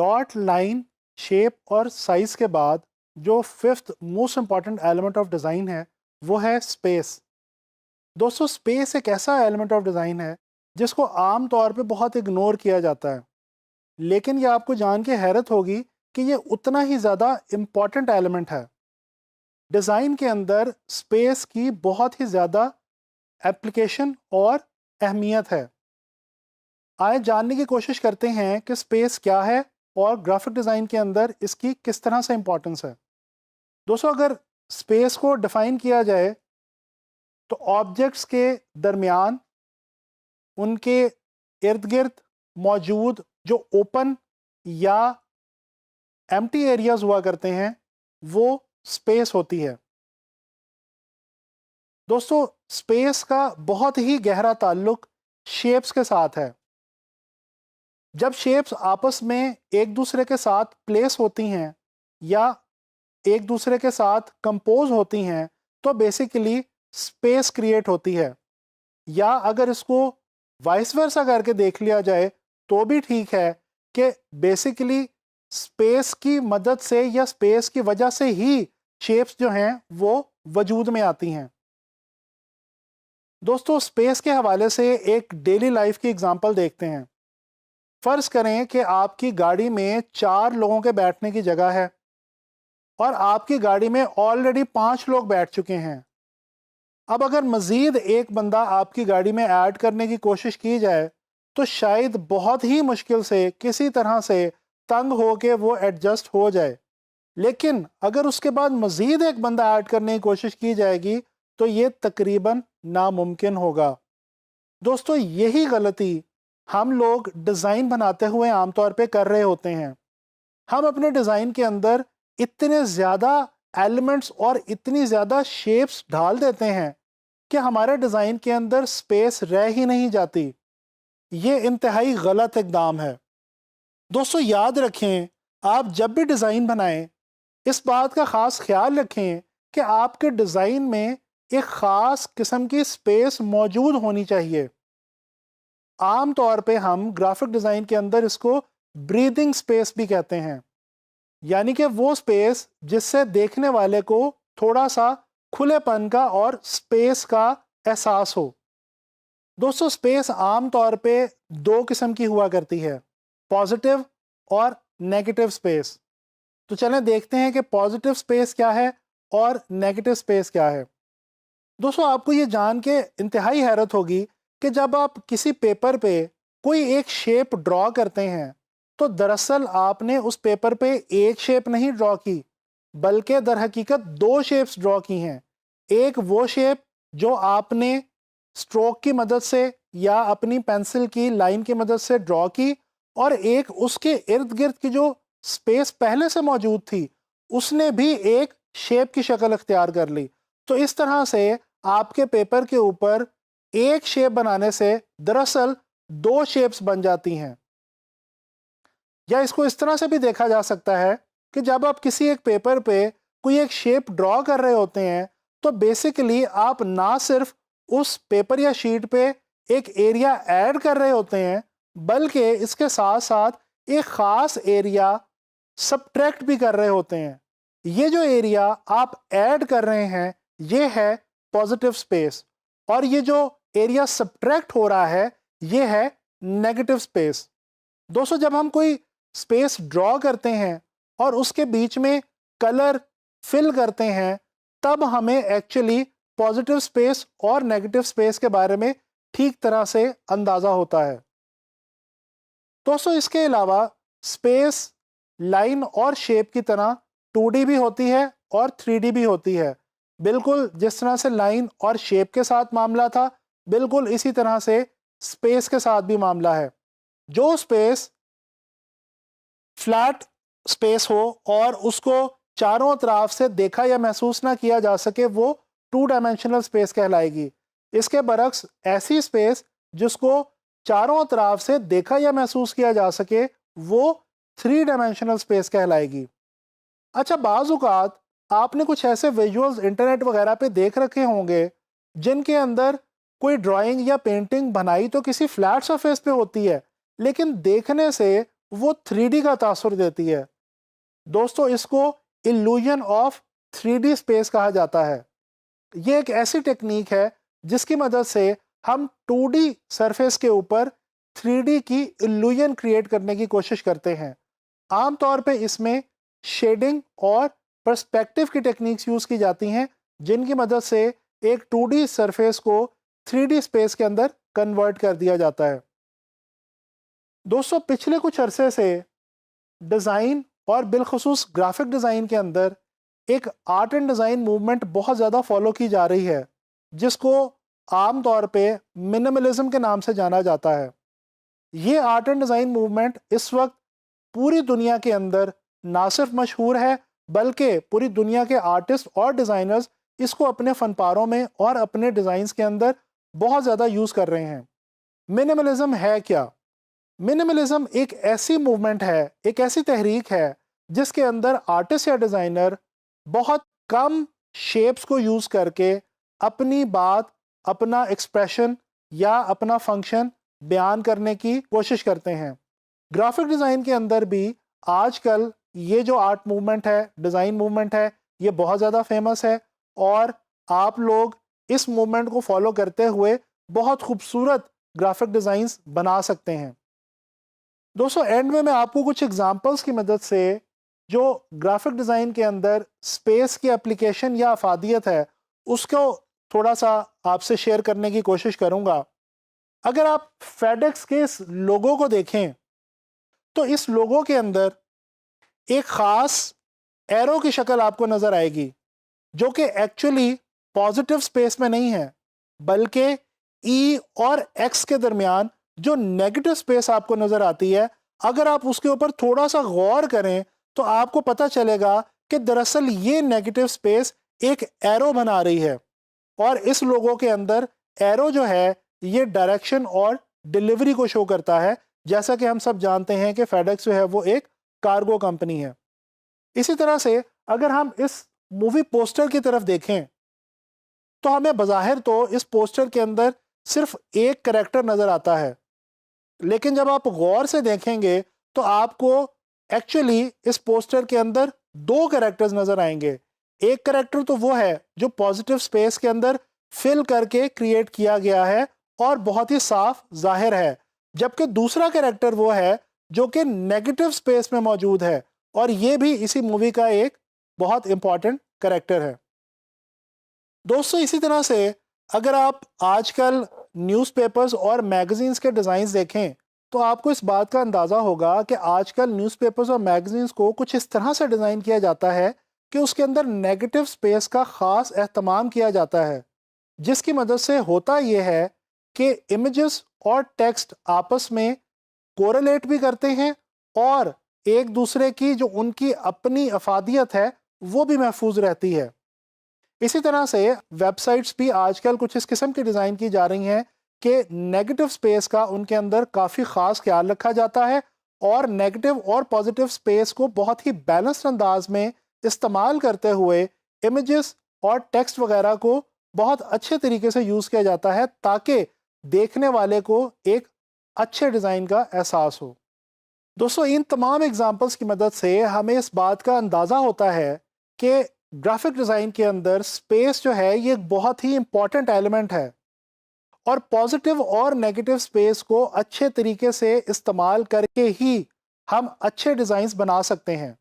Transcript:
Dot, line, shape और size के बाद जो fifth most important element of design है वो है स्पेस। दोस्तों, स्पेस एक ऐसा एलिमेंट ऑफ डिज़ाइन है जिसको आम तौर पे बहुत इग्नोर किया जाता है, लेकिन ये आपको जान के हैरत होगी कि ये उतना ही ज़्यादा इम्पॉर्टेंट एलिमेंट है। डिज़ाइन के अंदर स्पेस की बहुत ही ज़्यादा एप्लीकेशन और अहमियत है। आइए जानने की कोशिश करते हैं कि स्पेस क्या है और ग्राफिक डिज़ाइन के अंदर इसकी किस तरह से इम्पोर्टेंस है। दोस्तों, अगर स्पेस को डिफ़ाइन किया जाए तो ऑब्जेक्ट्स के दरमियान, उनके इर्द गिर्द मौजूद जो ओपन या एम्प्टी एरियाज हुआ करते हैं वो स्पेस होती है। दोस्तों, स्पेस का बहुत ही गहरा ताल्लुक शेप्स के साथ है। जब शेप्स आपस में एक दूसरे के साथ प्लेस होती हैं या एक दूसरे के साथ कंपोज होती हैं तो बेसिकली स्पेस क्रिएट होती है। या अगर इसको वाइस वर्सा करके देख लिया जाए तो भी ठीक है कि बेसिकली स्पेस की मदद से या स्पेस की वजह से ही शेप्स जो हैं वो वजूद में आती हैं। दोस्तों, स्पेस के हवाले से एक डेली लाइफ की एग्जांपल देखते हैं। फ़र्ज़ करें कि आपकी गाड़ी में 4 लोगों के बैठने की जगह है और आपकी गाड़ी में ऑलरेडी 5 लोग बैठ चुके हैं। अब अगर मज़ीद एक बंदा आपकी गाड़ी में ऐड करने की कोशिश की जाए तो शायद बहुत ही मुश्किल से किसी तरह से तंग हो के वो एडजस्ट हो जाए। लेकिन अगर उसके बाद मज़ीद एक बंदा ऐड करने की कोशिश की जाएगी तो ये तकरीबन नामुमकिन होगा। दोस्तों, यही गलती हम लोग डिज़ाइन बनाते हुए आमतौर पे कर रहे होते हैं। हम अपने डिज़ाइन के अंदर इतने ज़्यादा एलिमेंट्स और इतनी ज़्यादा शेप्स डाल देते हैं कि हमारे डिज़ाइन के अंदर स्पेस रह ही नहीं जाती। ये इंतहाई गलत इक़दाम है। दोस्तों, याद रखें, आप जब भी डिज़ाइन बनाएं इस बात का ख़ास ख्याल रखें कि आपके डिज़ाइन में एक ख़ास किस्म की स्पेस मौजूद होनी चाहिए। आम तौर पे हम ग्राफिक डिज़ाइन के अंदर इसको ब्रीदिंग स्पेस भी कहते हैं, यानी कि वो स्पेस जिससे देखने वाले को थोड़ा सा खुलेपन का और स्पेस का एहसास हो। दोस्तों, स्पेस आम तौर पे 2 किस्म की हुआ करती है, पॉजिटिव और नेगेटिव स्पेस। तो चलें देखते हैं कि पॉजिटिव स्पेस क्या है और नेगेटिव स्पेस क्या है। दोस्तों, आपको ये जान के इंतहाई हैरत होगी कि जब आप किसी पेपर पे कोई एक शेप ड्रॉ करते हैं तो दरअसल आपने उस पेपर पे एक शेप नहीं ड्रॉ की, बल्कि दर हकीकत 2 शेप्स ड्रॉ की हैं। एक वो शेप जो आपने स्ट्रोक की मदद से या अपनी पेंसिल की लाइन की मदद से ड्रॉ की, और एक उसके इर्द गिर्द की जो स्पेस पहले से मौजूद थी उसने भी एक शेप की शक्ल अख्तियार कर ली। तो इस तरह से आपके पेपर के ऊपर एक शेप बनाने से दरअसल 2 शेप्स बन जाती हैं। या इसको इस तरह से भी देखा जा सकता है कि जब आप किसी एक पेपर पे कोई एक शेप ड्रॉ कर रहे होते हैं तो बेसिकली आप ना सिर्फ उस पेपर या शीट पे एक एरिया ऐड कर रहे होते हैं, बल्कि इसके साथ साथ एक ख़ास एरिया सबट्रैक्ट भी कर रहे होते हैं। ये जो एरिया आप ऐड कर रहे हैं ये है पॉजिटिव स्पेस, और ये जो एरिया सबट्रैक्ट हो रहा है ये है नेगेटिव स्पेस। दोस्तों, जब हम कोई स्पेस ड्रॉ करते हैं और उसके बीच में कलर फिल करते हैं तब हमें एक्चुअली पॉजिटिव स्पेस और नेगेटिव स्पेस के बारे में ठीक तरह से अंदाज़ा होता है। दोस्तों, इसके अलावा स्पेस लाइन और शेप की तरह 2D भी होती है और 3D भी होती है। बिल्कुल जिस तरह से लाइन और शेप के साथ मामला था, बिल्कुल इसी तरह से स्पेस के साथ भी मामला है। जो स्पेस फ्लैट स्पेस हो और उसको चारों तरफ से देखा या महसूस ना किया जा सके वो 2 डायमेंशनल स्पेस कहलाएगी। इसके बरक्स ऐसी स्पेस जिसको चारों तरफ से देखा या महसूस किया जा सके वो 3 डायमेंशनल स्पेस कहलाएगी। अच्छा, बाज़ औक़ात आपने कुछ ऐसे विजुअल्स इंटरनेट वगैरह पे देख रखे होंगे जिनके अंदर कोई ड्राइंग या पेंटिंग बनाई तो किसी फ्लैट सरफेस पे होती है, लेकिन देखने से वो 3D का तासुर देती है। दोस्तों, इसको इल्यूजन ऑफ 3D स्पेस कहा जाता है। ये एक ऐसी टेक्निक है जिसकी मदद से हम 2D सरफेस के ऊपर 3D की इल्यूजन क्रिएट करने की कोशिश करते हैं। आमतौर पे इसमें शेडिंग और पर्सपेक्टिव की टेक्निक्स यूज़ की जाती हैं, जिनकी मदद से एक 2D सरफेस को 3D स्पेस के अंदर कन्वर्ट कर दिया जाता है। दोस्तों, पिछले कुछ अरसे से डिज़ाइन और बिलखुसूस ग्राफिक डिज़ाइन के अंदर एक आर्ट एंड डिज़ाइन मूवमेंट बहुत ज़्यादा फॉलो की जा रही है, जिसको आम तौर पे मिनिमलिज्म के नाम से जाना जाता है। ये आर्ट एंड डिज़ाइन मूवमेंट इस वक्त पूरी दुनिया के अंदर ना सिर्फ मशहूर है, बल्कि पूरी दुनिया के आर्टिस्ट और डिज़ाइनर्स इसको अपने फनपारों में और अपने डिज़ाइंस के अंदर बहुत ज़्यादा यूज़ कर रहे हैं। मिनिमलिज्म है क्या? मिनिमलिज्म एक ऐसी मूवमेंट है, एक ऐसी तहरीक है जिसके अंदर आर्टिस्ट या डिज़ाइनर बहुत कम शेप्स को यूज़ करके अपनी बात, अपना एक्सप्रेशन या अपना फंक्शन बयान करने की कोशिश करते हैं। ग्राफिक डिज़ाइन के अंदर भी आजकल ये जो आर्ट मूवमेंट है, डिज़ाइन मूवमेंट है, ये बहुत ज़्यादा फेमस है और आप लोग इस मूवमेंट को फॉलो करते हुए बहुत खूबसूरत ग्राफिक डिज़ाइंस बना सकते हैं। दोस्तों, एंड में मैं आपको कुछ एग्जांपल्स की मदद से जो ग्राफिक डिज़ाइन के अंदर स्पेस की एप्लीकेशन या अफादियत है, उसको थोड़ा सा आपसे शेयर करने की कोशिश करूँगा। अगर आप फेडेक्स के इस लोगो को देखें, तो इस लोगो के अंदर एक ख़ास एरो की शक्ल आपको नज़र आएगी, जो कि एक्चुअली पॉजिटिव स्पेस में नहीं है, बल्कि ई और एक्स के दरमियान जो नेगेटिव स्पेस आपको नज़र आती है, अगर आप उसके ऊपर थोड़ा सा गौर करें तो आपको पता चलेगा कि दरअसल ये नेगेटिव स्पेस एक एरो बना रही है। और इस लोगो के अंदर एरो जो है ये डायरेक्शन और डिलीवरी को शो करता है, जैसा कि हम सब जानते हैं कि फेडेक्स जो है वो एक कार्गो कंपनी है। इसी तरह से अगर हम इस मूवी पोस्टर की तरफ देखें, तो हमें बज़ाहिर तो इस पोस्टर के अंदर सिर्फ एक कैरेक्टर नज़र आता है, लेकिन जब आप गौर से देखेंगे तो आपको एक्चुअली इस पोस्टर के अंदर दो कैरेक्टर्स नज़र आएंगे। एक कैरेक्टर तो वो है जो पॉजिटिव स्पेस के अंदर फिल करके क्रिएट किया गया है और बहुत ही साफ जाहिर है, जबकि दूसरा कैरेक्टर वो है जो कि नेगेटिव स्पेस में मौजूद है और ये भी इसी मूवी का एक बहुत इंपॉर्टेंट कैरेक्टर है। दोस्तों, इसी तरह से अगर आप आजकल न्यूज़पेपर्स और मैगज़ीन्स के डिज़ाइंस देखें, तो आपको इस बात का अंदाज़ा होगा कि आजकल न्यूज़पेपर्स और मैगज़ीन्स को कुछ इस तरह से डिज़ाइन किया जाता है कि उसके अंदर नेगेटिव स्पेस का ख़ास एहतमाम किया जाता है, जिसकी मदद से होता यह है कि इमेजेस और टेक्स्ट आपस में कोरिलेट भी करते हैं और एक दूसरे की जो उनकी अपनी अफादियत है वो भी महफूज रहती है। इसी तरह से वेबसाइट्स भी आजकल कुछ इस किस्म की डिज़ाइन की जा रही हैं कि नेगेटिव स्पेस का उनके अंदर काफ़ी ख़ास ख्याल रखा जाता है और नेगेटिव और पॉजिटिव स्पेस को बहुत ही बैलेंस्ड अंदाज में इस्तेमाल करते हुए इमेजेस और टेक्स्ट वगैरह को बहुत अच्छे तरीके से यूज़ किया जाता है, ताकि देखने वाले को एक अच्छे डिज़ाइन का एहसास हो। दोस्तों, इन तमाम एग्जांपल्स की मदद से हमें इस बात का अंदाज़ा होता है कि ग्राफिक डिज़ाइन के अंदर स्पेस जो है ये एक बहुत ही इंपॉर्टेंट एलिमेंट है और पॉजिटिव और नेगेटिव स्पेस को अच्छे तरीके से इस्तेमाल करके ही हम अच्छे डिज़ाइंस बना सकते हैं।